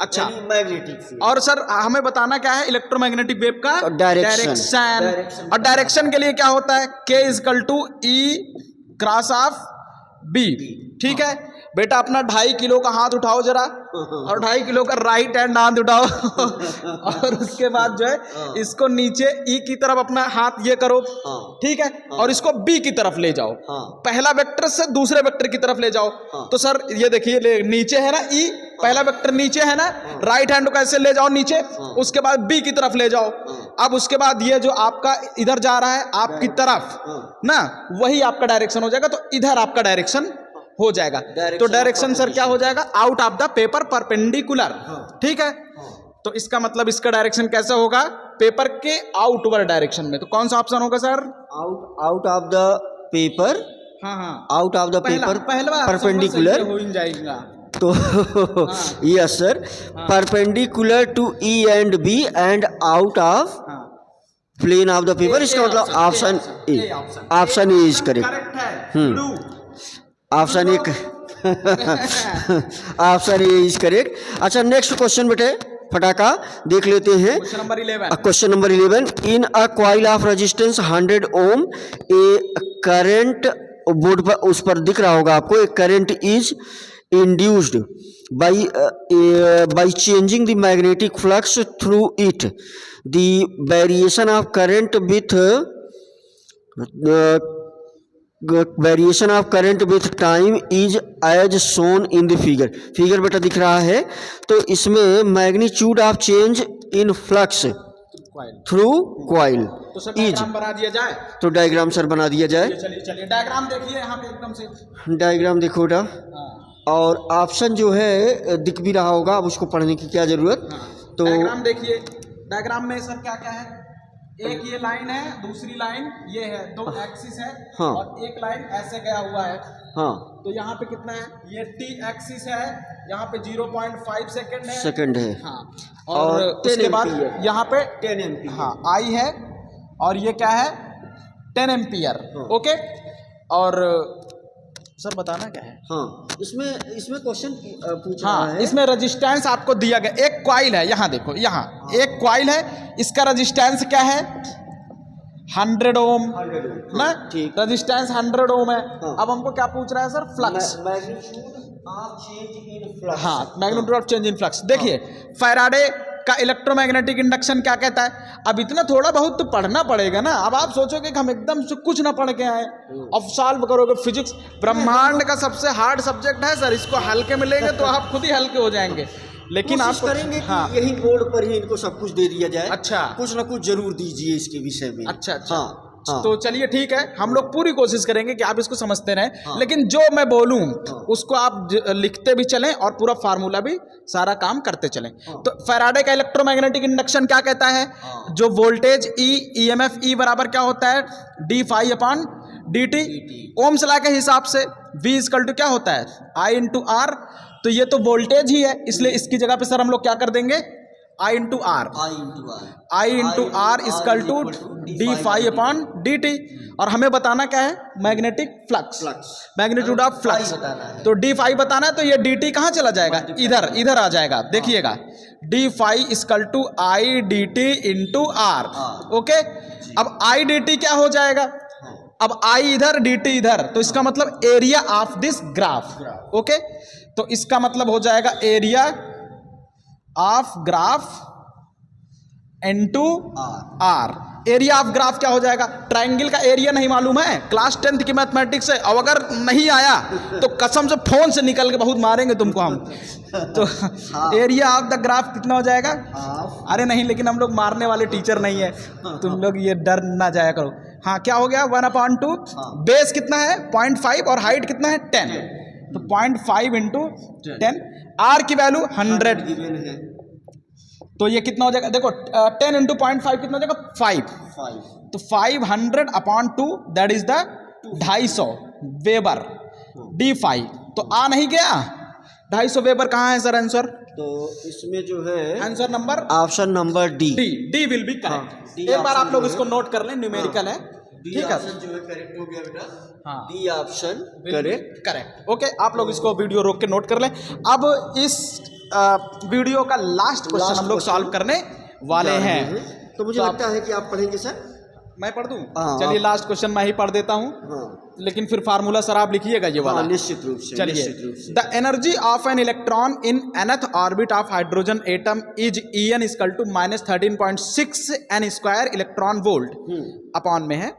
अच्छा, मैग्नेटिक। और सर हमें बताना क्या है? इलेक्ट्रोमैग्नेटिक वेव का डायरेक्शन। और डायरेक्शन के लिए क्या होता है? K = E cross of B, ठीक है बेटा? अपना 2.5 किलो का हाथ उठाओ जरा, और 2.5 किलो का राइट हैंड हाथ उठाओ और उसके बाद जो है इसको नीचे ई की तरफ अपना हाथ ये करो, ठीक है? और इसको बी की तरफ ले जाओ, पहला वेक्टर से दूसरे वेक्टर की तरफ ले जाओ। तो सर ये देखिए, नीचे है ना ई, पहला वेक्टर नीचे है ना, राइट हैंड को कैसे ले जाओ नीचे, उसके बाद बी की तरफ ले जाओ। अब उसके बाद ये जो आपका इधर जा रहा है आपकी तरफ ना, वही आपका डायरेक्शन हो जाएगा। तो इधर आपका डायरेक्शन हो जाएगा। तो डायरेक्शन सर क्या हो जाएगा? Out of the paper perpendicular, ठीक है? तो इसका मतलब इसका डायरेक्शन कैसा होगा? पेपर के आउटवर्ड डायरेक्शन में। तो कौन सा ऑप्शन होगा sir? Out of the paper. Out of the paper perpendicular हो जाएगा। तो yes sir, perpendicular to E and B and out of plane of the paper. इसका मतलब option A, option A is correct. Option A option A is correct. अच्छा, next question बेटे फटाका देख लेते हैं। Question number 11। In a coil of resistance 100 ohm a current, board पर उस पर दिख रहा होगा आपको, a current is induced by changing the magnetic flux through it. The variation of current with time is as shown in the figure. Figure बेटा दिख रहा है, तो इसमें magnitude of change in flux through coil तो sir is, diagram बना दिया जाए। तो डायग्राम सर बना दिया जाए। चलिए चलिए डायग्राम देखिए यहाँ पे एकदम से। डायग्राम देखो बेटा, हाँ। और ऑप्शन जो है दिख भी रहा होगा, अब उसको पढ़ने की क्या जरूरत। हाँ। तो डायग्राम देखिए, डायग्राम में सर क्या क्या है, एक ये लाइन है, दूसरी लाइन ये है, दो एक्सिस है। हाँ। और एक लाइन ऐसे गया हुआ है। हाँ, तो यहाँ पे कितना है, ये टी एक्सिस है, यहाँ पे 0.5 सेकंड है। हाँ। और 10 उसके बाद एम्पीयर। यहाँ पे 10 एम्पीयर। हाँ आई है, और ये क्या है 10 एम्पीयर। हाँ। ओके, और सर बताना क्या है। हाँ, इसमें क्वेश्चन पूछ रहा हाँ, है। इसमें रेजिस्टेंस आपको दिया गया, एक कॉइल है, यहाँ देखो, यहाँ एक कॉइल है, इसका रेजिस्टेंस क्या है 100 ओम ना, ठीक। रेजिस्टेंस 100 ओम है। हाँ। अब हमको क्या पूछ रहा है sir, flux. Magnitude of change in flux. हाँ, magnitude of change in flux. देखिए फैराडे का इलेक्ट्रोमैग्नेटिक इंडक्शन क्या कहता है। अब इतना थोड़ा बहुत तो पढ़ना पड़ेगा ना। अब आप सोचोगे कि हम एकदम से कुछ ना पढ़ के आए, अब सॉल्व करोगे। फिजिक्स ब्रह्मांड का सबसे हार्ड सब्जेक्ट है सर, इसको हल्के में लेंगे तो आप खुद ही हल्के हो जाएंगे। लेकिन आप करेंगे कि हाँ, यही बोर्ड पर ही इनको सब कुछ दे दिया जाए। अच्छा, कुछ ना कुछ जरूर दीजिए इसके विषय में। अच्छा अच्छा। हाँ, हाँ। तो चलिए ठीक है, हम लोग पूरी कोशिश करेंगे कि आप इसको समझते रहें। हाँ। लेकिन जो मैं बोलूं हाँ। उसको आप लिखते भी चलें और पूरा फार्मूला भी सारा काम करते चलें। हाँ। तो फैराडे का इलेक्ट्रोमैग्नेटिक इंडक्शन क्या कहता है, हाँ। जो वोल्टेज ई ईएमएफ ई बराबर क्या होता है d phi upon d t. Ohm's law के हिसाब से V इक्वल टू क्या होता है I इंटू आर। तो ये तो वोल्टेज ही है, इसलिए इसकी जगह पे सर हम लोग क्या कर देंगे I into R. I into R equal to d phi upon d t. और हमें बताना क्या है, magnetic flux, magnitude of flux. तो डी फाई बताना है, तो ये डी टी कहाँ चला जाएगा, इधर आ जाएगा। देखिएगा d phi equal to I d t into R. Okay, अब आई डी टी क्या हो जाएगा, अब आई इधर डी टी इधर, तो इसका मतलब area of this graph. Okay, तो इसका मतलब हो जाएगा area of graph into R. Area of graph क्या हो जाएगा, ट्रायंगल का एरिया नहीं मालूम है, क्लास 10th की मैथमेटिक्स से, अब अगर नहीं आया तो कसम से फोन से निकल के बहुत मारेंगे तुमको हम। तो एरिया ऑफ द ग्राफ कितना हो जाएगा, अरे नहीं, लेकिन हम लोग मारने वाले टीचर नहीं है, तुम लोग ये डर ना जाया करो। हाँ, क्या हो गया 1/2। बेस कितना है 0.5 और हाइट कितना है 10, तो 0.5 इंटू 10। आर की वैल्यू 100, तो ये कितना हो जाएगा, देखो 10 इंटू 0.5 कितना हो जाएगा 5। तो 500/2 that is the 250 weber d5। तो आ नहीं गया 250 वेबर, कहाँ है सर आंसर। तो इसमें जो है answer number option number D D will be correct. एक बार आप लोग इसको नोट कर लें, न्यूमेरिकल है, ठीक है। जो है करेक्ट हो गया बेटा। हाँ, डी ऑप्शन करेक्ट। ओके, आप लोग इसको वीडियो रोक के नोट कर लें। अब इस वीडियो का लास्ट क्वेश्चन हम लोग सॉल्व करने वाले हैं। तो मुझे लगता है कि आप पढ़ेंगे सर, मैं पढ़ दूं। हाँ, चलिए लास्ट क्वेश्चन मैं ही पढ़ देता हूं। हाँ, लेकिन फिर फार्मूला सर आप लिखिएगा ये वाला। निश्चित रूप से। चलिए, the energy of an electron in nth orbit of hydrogen atom is En equal to -13.6 n square electron volt upon में है।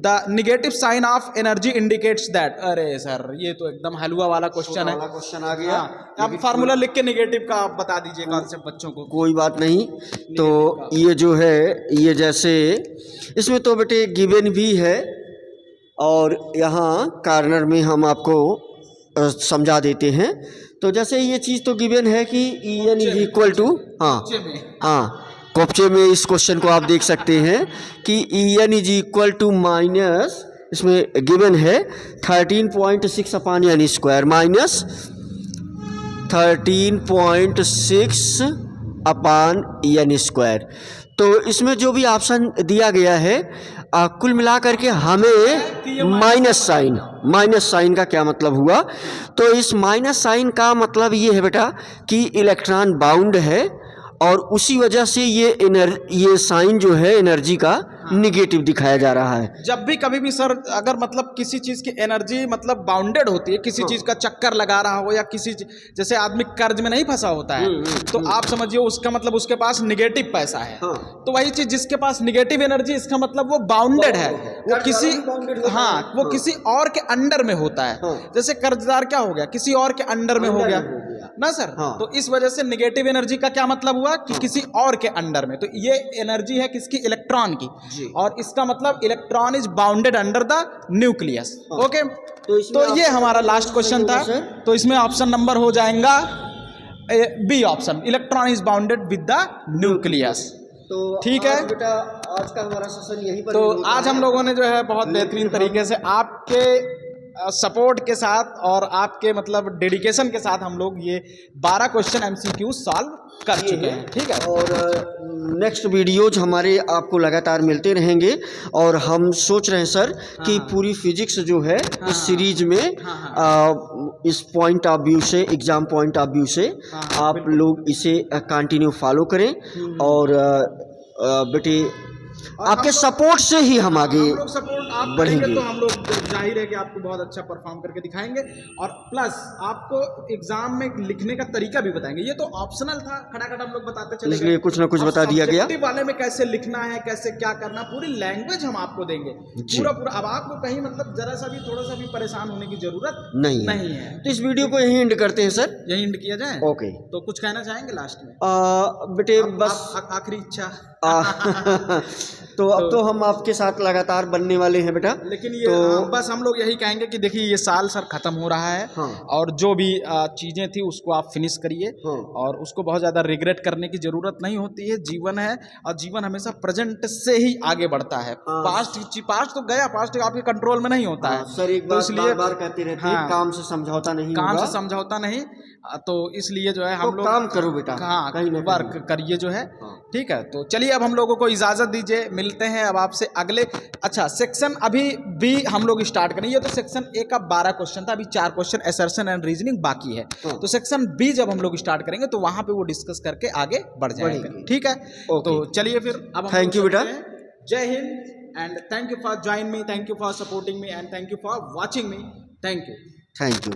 The negative sign of energy indicates that. अरे सर ये तो एकदम हलवा वाला क्वेश्चन है। क्वेश्चन आ गया। आप फार्मूला लिख के निगेटिव का आप बता दीजिए कॉन्सेप्ट बच्चों को। कोई बात नहीं। तो ये जो है, ये जैसे इसमें तो बेटे गिवन भी है, और यहाँ कॉर्नर में हम आपको समझा देते हैं। तो जैसे ये चीज़ तो गिवन है कि En इज इक्वल टू, हाँ कोप्चे में इस क्वेश्चन को आप देख सकते हैं कि En is equal to minus, इसमें गिवन है 13.6/n square minus 13.6/n square. तो इसमें जो भी ऑप्शन दिया गया है कुल मिलाकर के हमें माइनस साइन का क्या मतलब हुआ। तो इस माइनस साइन का मतलब ये है बेटा कि इलेक्ट्रॉन बाउंड है, और उसी वजह से ये साइन जो है एनर्जी का निगेटिव दिखाया जा रहा है। जब भी कभी भी सर अगर मतलब किसी चीज की एनर्जी मतलब बाउंडेड होती है, किसी चीज का चक्कर लगा रहा हो या किसी जैसे आदमी कर्ज में नहीं फंसा होता है, तो आप समझिए उसका मतलब उसके पास निगेटिव पैसा है। तो वही चीज जिसके पास निगेटिव एनर्जी, इसका मतलब वो बाउंडेड है, वो किसी वो किसी और के अंडर में होता है। जैसे कर्जदार क्या हो गया, किसी और के अंडर में हो गया ना सर। तो इस वजह से निगेटिव एनर्जी का क्या मतलब हुआ कि किसी और के अंडर में। तो ये एनर्जी है किसकी, इलेक्ट्रॉन की, और इसका मतलब electron is bounded under the nucleus. Okay, तो ये हमारा लास्ट क्वेश्चन था। तो इसमें ऑप्शन नंबर हो जाएगा B option, electron is bounded with the nucleus. तो ठीक है बेटा, आज का हमारा सेशन यहीं पर। तो आज हम लोगों ने जो है बहुत बेहतरीन तरीके से आपके सपोर्ट के साथ और आपके मतलब डेडिकेशन के साथ हम लोग ये 12 क्वेश्चन MCQ सॉल्व कर चुके हैं। ठीक है, और नेक्स्ट वीडियोज हमारे आपको लगातार मिलते रहेंगे। और हम सोच रहे हैं सर कि पूरी फिजिक्स जो है इस सीरीज में इस पॉइंट ऑफ व्यू से, एग्जाम पॉइंट ऑफ व्यू से आप लोग इसे कंटिन्यू फॉलो करें। और बेटे आपके सपोर्ट से ही हम आगे सपोर्ट आप बढ़ेंगे, तो हम लोग जाहिर है कि आपको बहुत अच्छा परफॉर्म करके दिखाएंगे। और प्लस आपको एग्जाम में लिखने का तरीका भी बताएंगे। ये तो ऑप्शनल था, खटाखट हम लोग बताते चले, इसलिए कुछ ना कुछ बता दिया गया। वाले में कैसे लिखना है, कैसे क्या करना, पूरी लैंग्वेज हम आपको देंगे पूरा। अब आपको कहीं मतलब जरा सा भी थोड़ा सा भी परेशान होने की जरूरत नहीं है। तो इस वीडियो को यहीं एंड करते हैं सर, यहीं एंड किया जाए। ओके, तो कुछ कहना चाहेंगे लास्ट में बेटे? बस आखिरी इच्छा तो अब तो हम आपके साथ लगातार बनने वाले हैं बेटा। लेकिन ये तो बस हम लोग यही कहेंगे कि देखिए ये साल सर खत्म हो रहा है। और जो भी चीज़ें थी उसको आप फिनिश करिए। और उसको बहुत ज़्यादा रिग्रेट करने की ज़रूरत नहीं होती है। जीवन है और जीवन हमेशा प्रेजेंट से ही आगे बढ़ता है। पास्ट तो गया, पास्ट आपके कंट्रोल में नहीं होता है सर। एक बात बार कहते रहते हैं, काम से समझौता नहीं, काम से समझौता नहीं। तो इसलिए जो है हम लोग काम करो बेटा, वर्क करिए जो है। ठीक है, तो चलिए अब हम लोगों को इजाज़त दीजिए, मिलते हैं अब आपसे अगले। अच्छा, सेक्शन अभी भी हम लोग स्टार्ट करेंगे। तो सेक्शन ए का 12 क्वेश्चन था, अभी 4 क्वेश्चन असर्शन एंड रीजनिंग बाकी है। तो सेक्शन बी जब हम लोग स्टार्ट करेंगे तो वहां पे वो डिस्कस करके आगे बढ़ जाएंगे। ठीक है, तो चलिए फिर अब थैंक यू बेटा। जय Hind and thank you for join me, thank you for supporting me and thank you for watching me. Thank you.